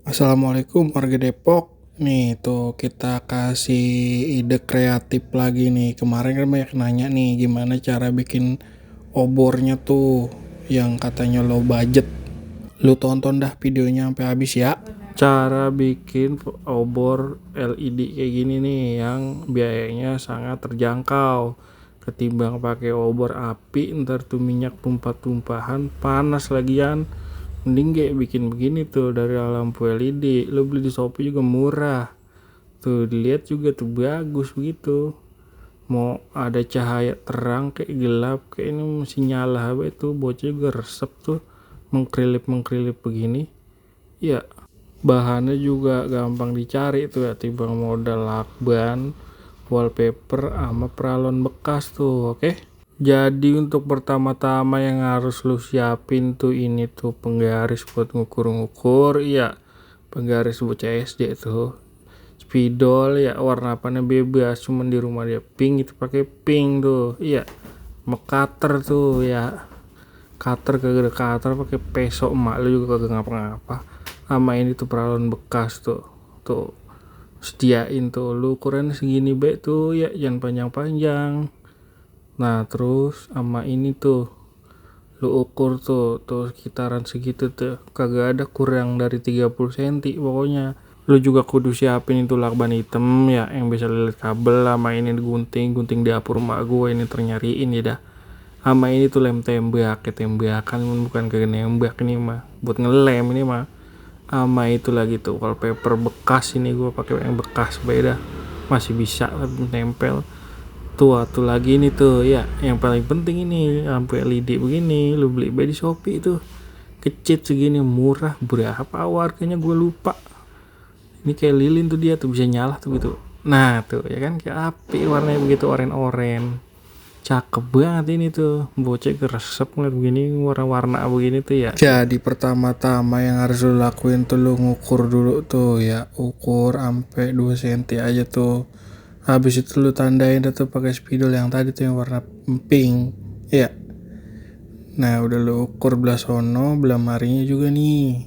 Assalamualaikum warga Depok. Nih tuh kita kasih ide kreatif lagi nih. Kemarin kan banyak nanya nih gimana cara bikin obornya tuh yang katanya low budget. Lu tonton dah videonya sampai habis ya. Cara bikin obor LED kayak gini nih yang biayanya sangat terjangkau. Ketimbang pakai obor api ntar tuh minyak tumpah-tumpahan panas lagian. Mending kayak bikin begini tuh dari lampu LED. Lo beli di Shopee juga murah. Tuh dilihat juga tuh bagus begitu. Mau ada cahaya terang kayak gelap kayak ini masih nyala itu bocah juga resep tuh mengkrilip begini. Ya, bahannya juga gampang dicari tuh ya, timbang modal lakban, wallpaper sama peralon bekas tuh, oke? Jadi untuk pertama-tama yang harus lu siapin tuh ini tuh penggaris buat ngukur-ngukur, ya penggaris buat CSD tuh, spidol ya warna apanya bebas, cuman di rumah dia pink itu pakai pink tuh, iya, cutter tuh ya, cutter kagak ada cutter pakai peso emak lu juga kagak ngapa-ngapa, sama ini tuh peralon bekas tuh sediain tuh lu ukurannya segini be tuh ya, jangan panjang-panjang. Nah terus sama ini tuh lu ukur tuh sekitaran segitu tuh, kagak ada kurang dari 30 cm pokoknya. Lu juga kudu siapin itu lakban hitam ya yang bisa lilit kabel, sama ini gunting dapur emak gue ini ternyariin ya dah. Sama ini tuh lem tembak, tembakan bukan kagak nembak ini mah, buat ngelem ini mah. Sama itu lagi tuh wallpaper bekas, ini gue pakai yang bekas beda, masih bisa nempel. Tuh lagi ini tuh ya yang paling penting ini lampu LED begini lu beli di Shopee tuh kecil segini murah, berapa harganya gue lupa. Ini kayak lilin tuh, dia tuh bisa nyala tuh gitu. Nah tuh ya kan kayak api warnanya begitu, oren cakep banget ini tuh, bocah geresep ngeliat begini warna-warna begini tuh ya. Jadi pertama-tama yang harus lu lakuin tuh lu ngukur dulu tuh ya, ukur sampai 2 cm aja tuh. Habis itu lu tandain tuh pakai spidol yang tadi tuh yang warna pink ya. Nah udah lu ukur belah sono, belah marinya juga nih,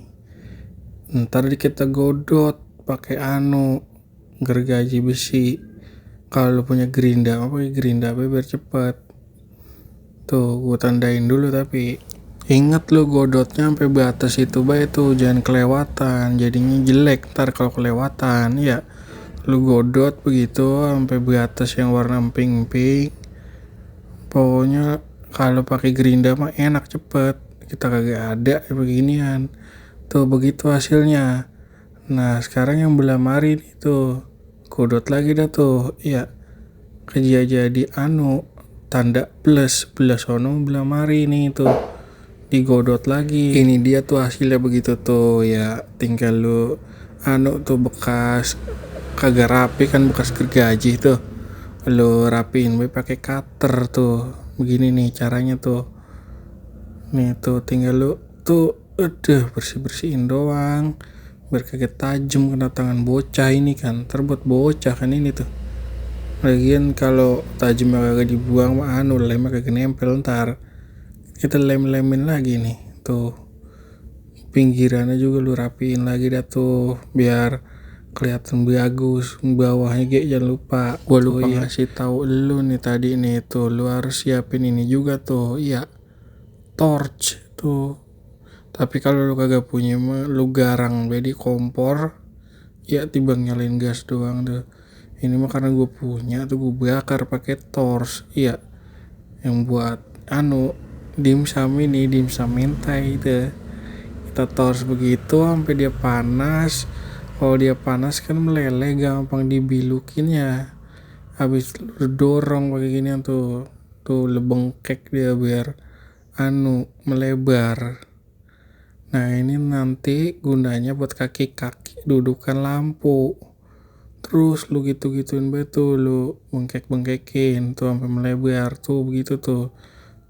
ntar kita godot pakai gergaji besi. Kalau lu punya gerinda biar cepet. Tuh gue tandain dulu, tapi inget lu godotnya sampai batas itu baik tuh, jangan kelewatan, jadinya jelek ntar kalau kelewatan ya. Lu godot begitu sampai batas yang warna pink. Pokoknya kalau pakai gerinda mah enak cepet, kita kagak ada beginian. Tuh begitu hasilnya. Nah sekarang yang belah mari nih tuh godot lagi dah tuh ya, kerja jadi tanda plus belah sono belah mari nih tuh digodot lagi. Ini dia tuh hasilnya begitu tuh ya, tinggal lu tuh bekas kagak rapi kan, bekas gergaji tuh lu rapiin pakai cutter tuh. Begini nih caranya tuh. Nih tuh tinggal lu tuh bersih-bersihin doang biar kagak tajam kena tangan bocah ini kan, terbuat bocah kan ini tuh. Lagian kalau tajam kagak dibuang mah lemnya kagak nempel, ntar kita lem-lemin lagi nih tuh. Pinggirannya juga lu rapiin lagi dah tuh biar kelihatan bagus. Bawahnya jangan lupa, gua lupa ngasih tahu lu nih tadi nih tuh, lu harus siapin ini juga tuh ya, torch tuh. Tapi kalau lu kagak punya lu garang di kompor ya, timbang nyalain gas doang tuh. Ini mah karena gue punya tuh, gue bakar pakai torch iya, yang buat dimsum mentai itu. Kita torch begitu sampai dia panas. Kalau dia panas kan meleleh, gampang dibilukinnya. Habis lu dorong pakai gini tuh lebengkek dia biar melebar. Nah ini nanti gunanya buat kaki-kaki dudukan lampu. Terus lu gitu-gituin betul, lu bengkek-bengkekin tuh sampai melebar tuh begitu tuh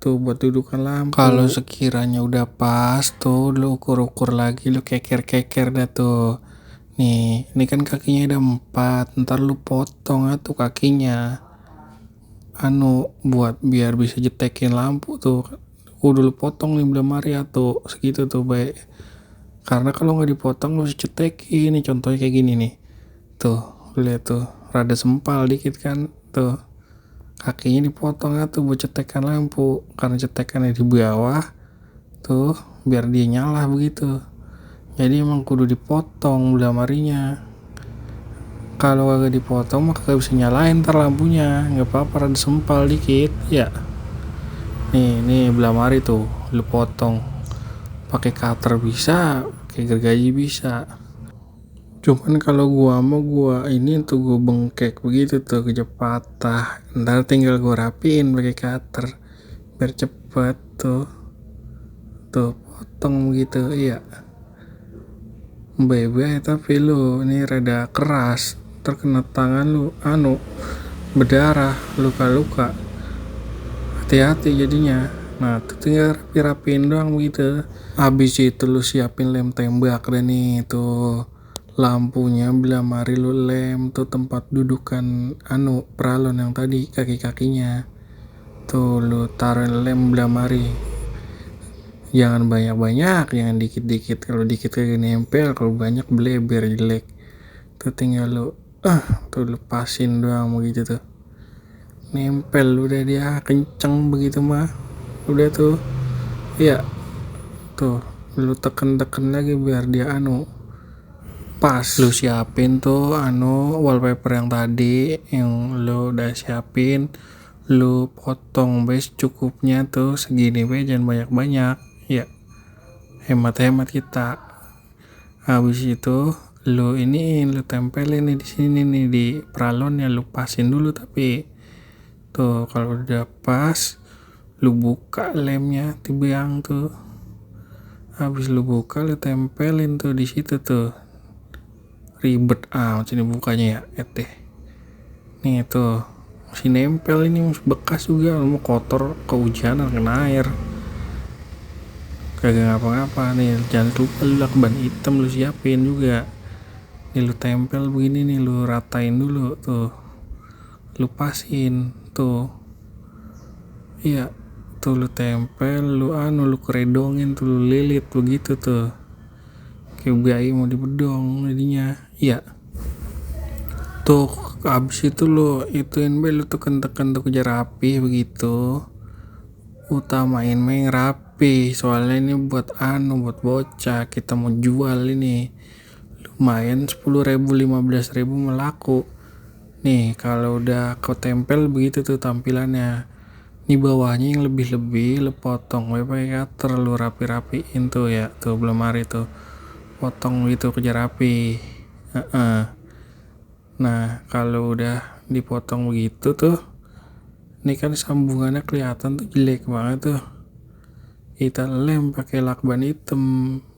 buat dudukan lampu. Kalau sekiranya udah pas tuh lu ukur-ukur lagi, lu keker-keker dah tuh. Nih, ini kan kakinya ada 4, ntar lu potong tuh kakinya. Buat biar bisa jetekin lampu tuh. Udah lu potong nih belah mari tuh segitu tuh baik. Karena kalau nggak dipotong lu cetekin nih, contohnya kayak gini nih. Tuh, lihat tuh, rada sempal dikit kan. Tuh, kakinya dipotong tuh buat cetekan lampu. Karena cetekannya di bawah, tuh, biar dia nyala begitu. Jadi emang kudu dipotong belamarinya. Kalau kagak dipotong mah kagak bisa nyalain ntar lampunya. Nggak apa-apa, rada sempal dikit, ya. Nih belamari tuh, lu potong. Pakai cutter bisa, pakai gergaji bisa. Cuman kalau gua ini tuh gua bengkek begitu tuh, patah. Ntar tinggal gua rapiin pakai cutter biar cepet tuh potong begitu, iya. Bye tapi lu ini rada keras, terkena tangan lu berdarah, luka-luka. Hati-hati jadinya. Nah, tuh tinggal rapi-rapiin doang begitu. Habis itu lu siapin lem tembak dan nih tuh lampunya belamari lu lem tuh tempat dudukan peralon yang tadi kaki-kakinya. Tuh lu taruh lem belamari. Jangan banyak-banyak, jangan dikit-dikit. Kalau dikit kagak nempel, kalau banyak bleber jelek. Tuh tinggal lu tuh lepasin doang begitu tuh. Nempel udah dia kenceng begitu mah. Udah tuh. Iya. Tuh, lu teken-teken lagi biar dia pas. Lu siapin tuh wallpaper yang tadi yang lu udah siapin, lu potong base cukupnya tuh segini jangan banyak-banyak, ya. Hemat-hemat kita. Habis itu lu tempelin nih di sini nih di peralonnya, lu pasin dulu tapi tuh kalau udah pas lu buka lemnya tibiang tuh. Habis lu buka lu tempelin tuh di situ tuh. Ribet sini bukanya ya, nih tuh masih nempel ini, masih bekas juga, mau kotor kehujanan kena air kagak ngapa-ngapa nih. Jangan lupa lu lakban hitam lu siapin juga nih, lu tempel begini nih, lu ratain dulu tuh, lu pasin tuh, iya tuh lu tempel, lu keredongin tuh, lu lilit begitu tuh kayak bayi mau dibedong jadinya, iya. Tuh abis itu lu ituin lu teken-teken tuh kerja rapi begitu, utamain main rapi, soalnya ini buat buat bocah, kita mau jual ini lumayan 10.000 15.000 melaku nih. Kalau udah ketempel begitu tuh tampilannya, ini bawahnya yang lebih-lebih lu potong pakai cutter, lu rapi-rapiin tuh ya, tuh belamari tuh potong gitu kerja rapi. Nah kalau udah dipotong begitu tuh, ini kan sambungannya kelihatan tuh jelek banget tuh, kita lem pakai lakban hitam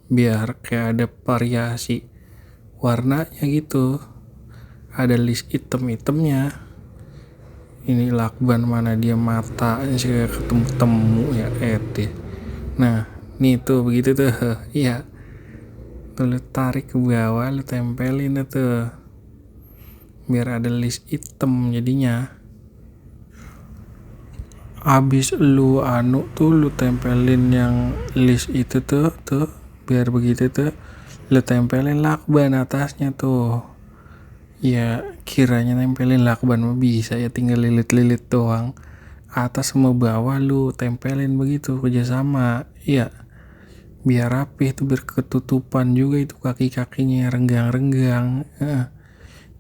biar kayak ada variasi warnanya gitu, ada list hitam-hitamnya. Ini lakban mana dia mata sih ketemu ya nah nih tuh begitu tuh, iya tuh lu tarik ke bawah, lu tempelin tuh biar ada list hitam jadinya. Abis lu tuh lu tempelin yang list itu tuh biar begitu tuh lu tempelin lakban atasnya tuh, ya kiranya nempelin lakban mah bisa ya, tinggal lilit-lilit doang, atas sama bawah lu tempelin begitu kerjasama, iya biar rapih tuh, biar ketutupan juga itu kaki-kakinya renggang-renggang.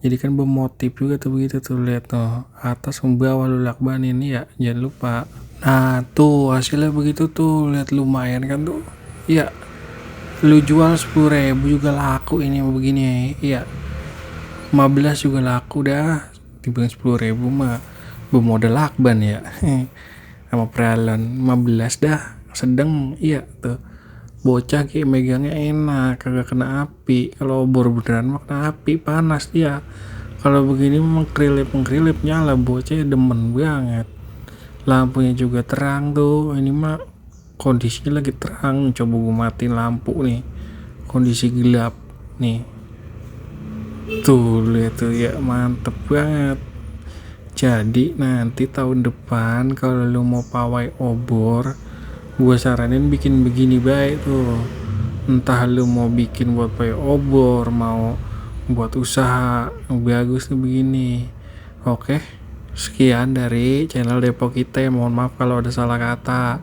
Jadi kan bermotif juga tuh begitu tuh, lihat tuh atas sama bawah lu lakbanin ya, jangan lupa. Nah tuh hasilnya begitu tuh, lihat lumayan kan tuh, iya. Lu jual 10.000 juga laku ini begini, iya. 15 juga laku dah, dibanding 10.000 mah bermodal lakban ya. Sama peralon 15 dah sedang, iya tuh. Bocah kayak megangnya enak, kagak kena api. Kalau obor beneran mah kena api, panas dia. Kalau begini mengkrilip nyala, bocah demen banget. Lampunya juga terang tuh, ini mah kondisinya lagi terang. Coba gue matiin lampu nih, kondisi gelap nih. Tuh lihat tuh ya, mantep banget. Jadi nanti tahun depan kalau lu mau pawai obor, gue saranin bikin begini baik tuh. Entah lu mau bikin buat pakai obor, mau buat usaha, bagus tuh begini. Oke, sekian dari channel Depok kita. Mohon maaf kalau ada salah kata.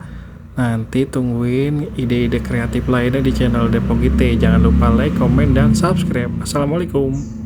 Nanti tungguin ide-ide kreatif lainnya di channel Depok kita. Jangan lupa like, komen, dan subscribe. Assalamualaikum.